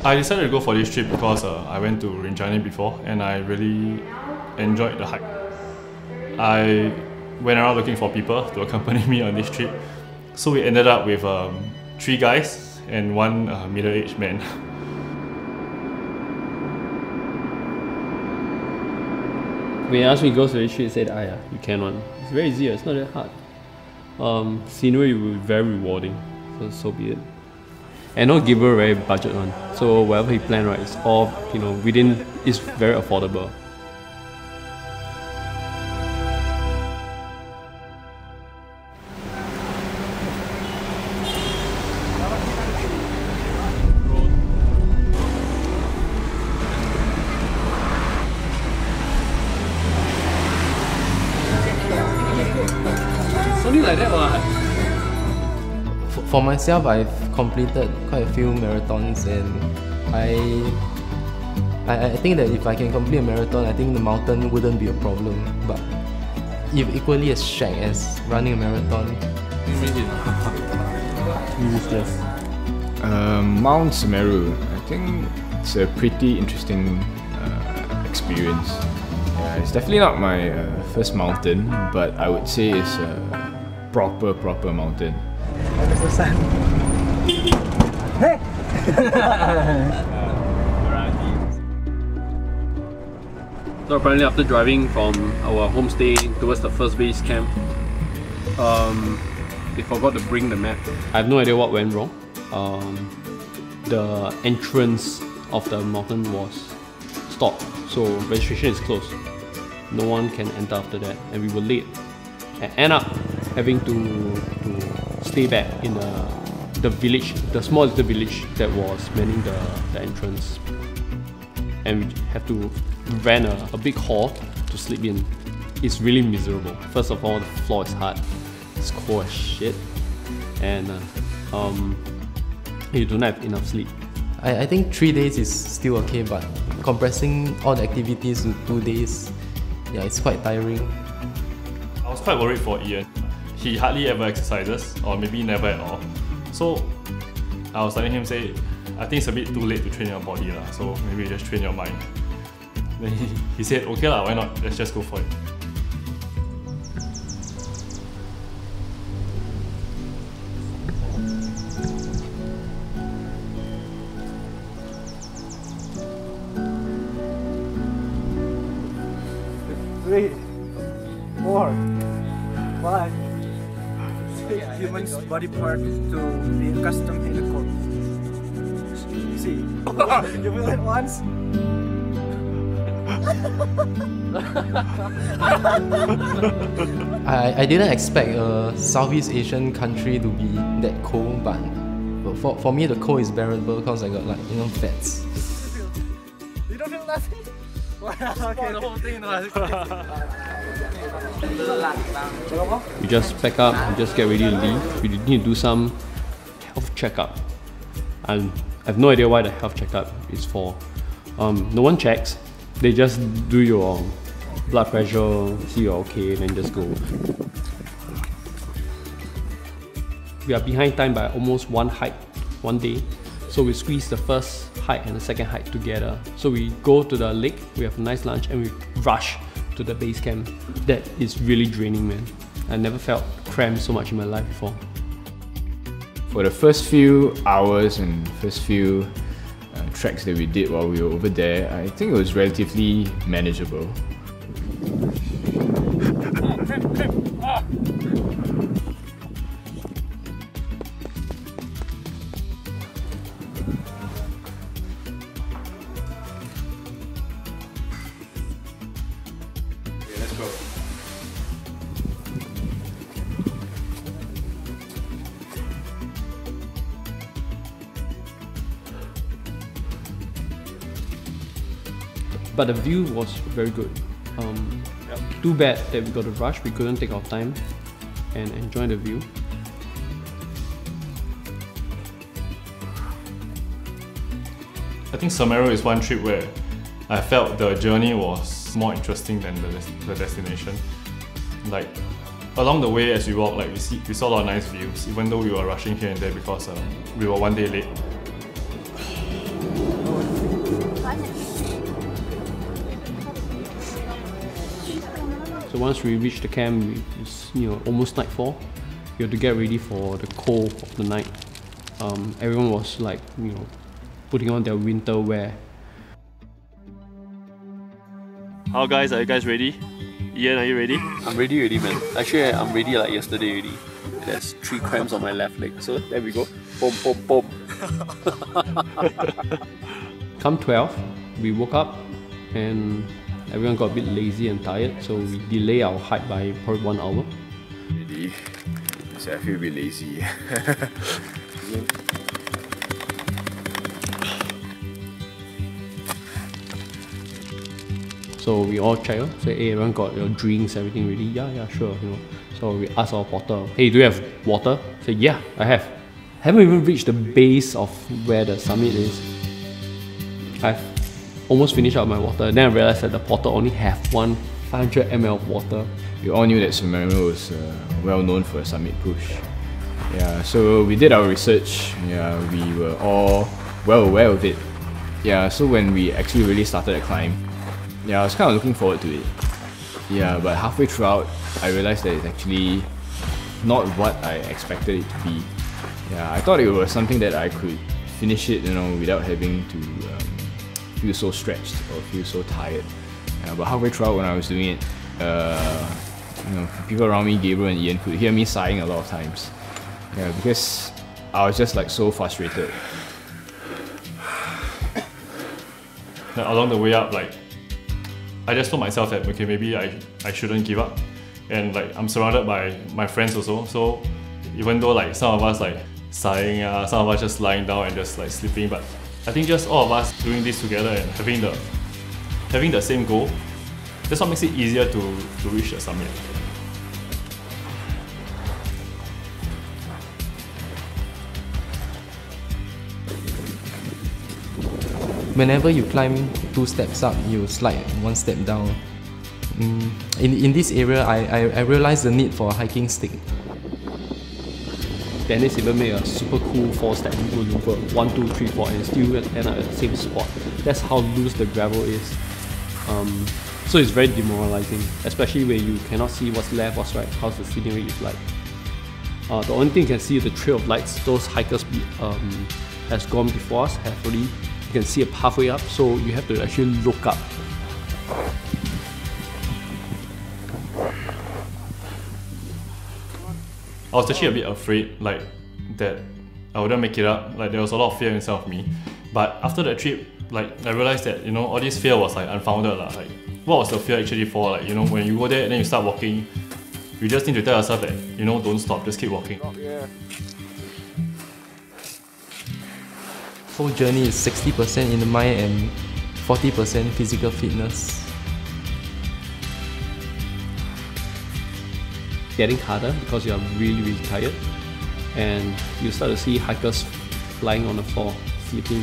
I decided to go for this trip because I went to Rinjani before and I really enjoyed the hike. I went around looking for people to accompany me on this trip. So we ended up with 3 guys and 1 middle-aged man. When he asked me to go to this trip, he said, yeah, you can one. It's very easy, it's not that hard. Scenery will be very rewarding, so be it. And not Gabriel very budget one. So whatever he planned, right, it's all within. It's very affordable. Something like that, what? For myself, I've completed quite a few marathons, and I think that if I can complete a marathon, I think the mountain wouldn't be a problem. But if equally as shag as running a marathon, Mount Semeru, I think it's a pretty interesting experience. It's definitely not my first mountain, but I would say it's a proper mountain. Hey! So apparently after driving from our homestay towards the first base camp, they forgot to bring the map. I have no idea what went wrong. The entrance of the mountain was stopped, so registration is closed. No one can enter after that, and we were late. And end up having to stay back in the village, the small little village that was manning the entrance. And we have to rent a big hall to sleep in. It's really miserable. First of all, the floor is hard, it's cold as shit, and you don't have enough sleep. I think 3 days is still okay, but compressing all the activities to 2 days, yeah, it's quite tiring. I was quite worried for Ian. He hardly ever exercises, or maybe never at all. So I was telling him, say, I think it's a bit too late to train your body lah, so maybe just train your mind. Then he said, okay lah, why not? Let's just go for it. Three, 4, 5, 6 human's body part to be accustomed in the cold. See, you feel it once? I didn't expect a Southeast Asian country to be that cold, but for me the cold is bearable because I got fats. You don't feel nothing? Okay. The whole thing. We just pack up, we just get ready to leave. We need to do some health checkup. I have no idea why the health checkup is for. No one checks. They just do your blood pressure, see you're okay, then just go. We are behind time by almost 1 hike, 1 day. So we squeeze the first hike and the second hike together. So we go to the lake, we have a nice lunch, and we rush to the base camp. That is really draining, man. I never felt cramped so much in my life before. For the first few hours and first few treks that we did while we were over there, I think it was relatively manageable. Let's go. But the view was very good. Too bad that we got to rush, we couldn't take our time and enjoy the view. I think Semeru is one trip where I felt the journey was more interesting than the destination. Like, along the way as we walked, like we saw a lot of nice views, even though we were rushing here and there because we were 1 day late. So once we reach the camp, it's almost nightfall. You have to get ready for the cold of the night. Everyone was like putting on their winter wear. How guys, are you guys ready? Ian, are you ready? I'm ready, man. Actually, I'm ready like yesterday already. There's 3 cramps on my left leg, so there we go. Boom, boom, boom. Come 12, we woke up and everyone got a bit lazy and tired, so we delay our hike by probably 1 hour. Ready? So I feel a bit lazy. So we all check, say, hey, everyone got your drinks, everything ready? Yeah, sure, So we asked our porter, hey, do you have water? Say, yeah, I have. Haven't even reached the base of where the summit is. I've almost finished up my water, then I realized that the porter only have 500 ml of water. We all knew that Semeru was well known for a summit push. Yeah, so we did our research. Yeah, we were all well aware of it. Yeah, so when we actually really started the climb, yeah, I was kind of looking forward to it. Yeah, but halfway throughout, I realized that it's actually not what I expected it to be. Yeah, I thought it was something that I could finish it, without having to feel so stretched or feel so tired. Yeah, but halfway throughout when I was doing it, people around me, Gabriel and Ian, could hear me sighing a lot of times. Yeah, because I was just like so frustrated. Along the way up, I just told myself that okay, maybe I shouldn't give up, and I'm surrounded by my friends also. So even though some of us sighing, some of us just lying down and just sleeping, but I think just all of us doing this together and having the same goal, that's what makes it easier to reach the summit. Whenever you climb 2 steps up, you slide 1 step down. In this area, I realized the need for a hiking stick. Dennis even made a super cool 4-step maneuver, 1, 2, 3, 4, and still end up at the same spot. That's how loose the gravel is. So it's very demoralizing, especially when you cannot see what's left, what's right, how the scenery is like. The only thing you can see is the trail of lights. Those hikers has gone before us have already. You can see a pathway up, so you have to actually look up. I was actually a bit afraid that I wouldn't make it up. There was a lot of fear inside of me. But after the trip, I realized that all this fear was unfounded. What was the fear actually for? When you go there and then you start walking, you just need to tell yourself that don't stop, just keep walking. Whole journey is 60% in the mind and 40% physical fitness. Getting harder because you are really, really tired, and you start to see hikers lying on the floor, sleeping,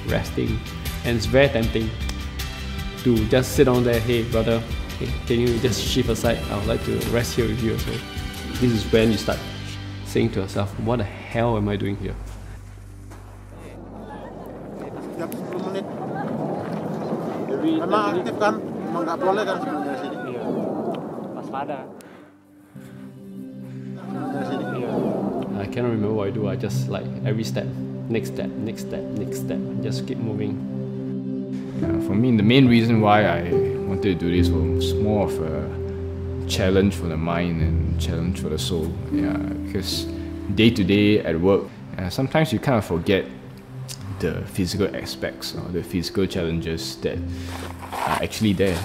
resting, and it's very tempting to just sit down there. Hey brother, hey, can you just shift aside? I would like to rest here with you. So this is when you start saying to yourself, what the hell am I doing here? Jam 10 menit. Memang aktif kan? Memang nggak boleh kan sebenarnya di sini? Iya. Waspada. I cannot remember what I do. I just every step, next step, just keep moving. Yeah, for me, the main reason why I wanted to do this was more of a challenge for the mind and challenge for the soul. Yeah, because day to day at work, sometimes you kind of forget the physical aspects or the physical challenges that are actually there.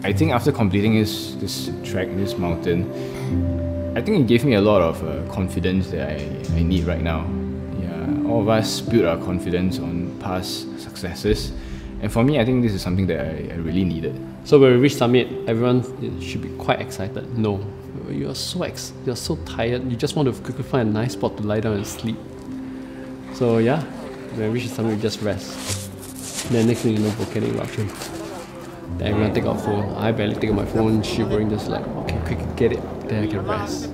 I think after completing this trek, this mountain, I think it gave me a lot of confidence that I need right now. Yeah, all of us built our confidence on past successes, and for me, I think this is something that I really needed. So when we reach summit, everyone should be quite excited. No, you're you're so tired. You just want to quickly find a nice spot to lie down and sleep. So yeah, when I reach the summit, we just rest. Then next thing you know, volcanic eruption. Then everyone take out phone. I barely take out my phone, shivering, just like, okay, quick, get it. Then I can rest.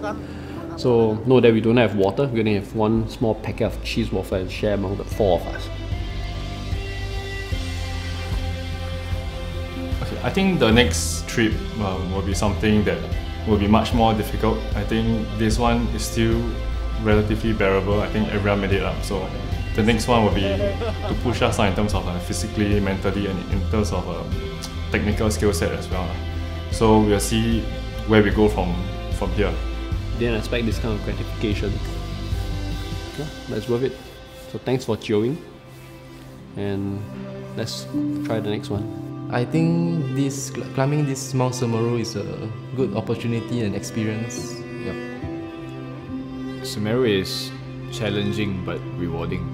So know that we don't have water. We're gonna have one small packet of cheese waffle and share among the 4 of us. Okay, I think the next trip will be something that will be much more difficult. I think this one is still relatively bearable. I think everyone made it up. So the next one will be to push us on in terms of physically, mentally, and in terms of technical skill set as well. So we'll see where we go from here. Didn't expect this kind of gratification. Yeah, that's worth it. So thanks for joining, and let's try the next one. I think climbing this Mount Semeru is a good opportunity and experience. Yep. Semeru is challenging but rewarding.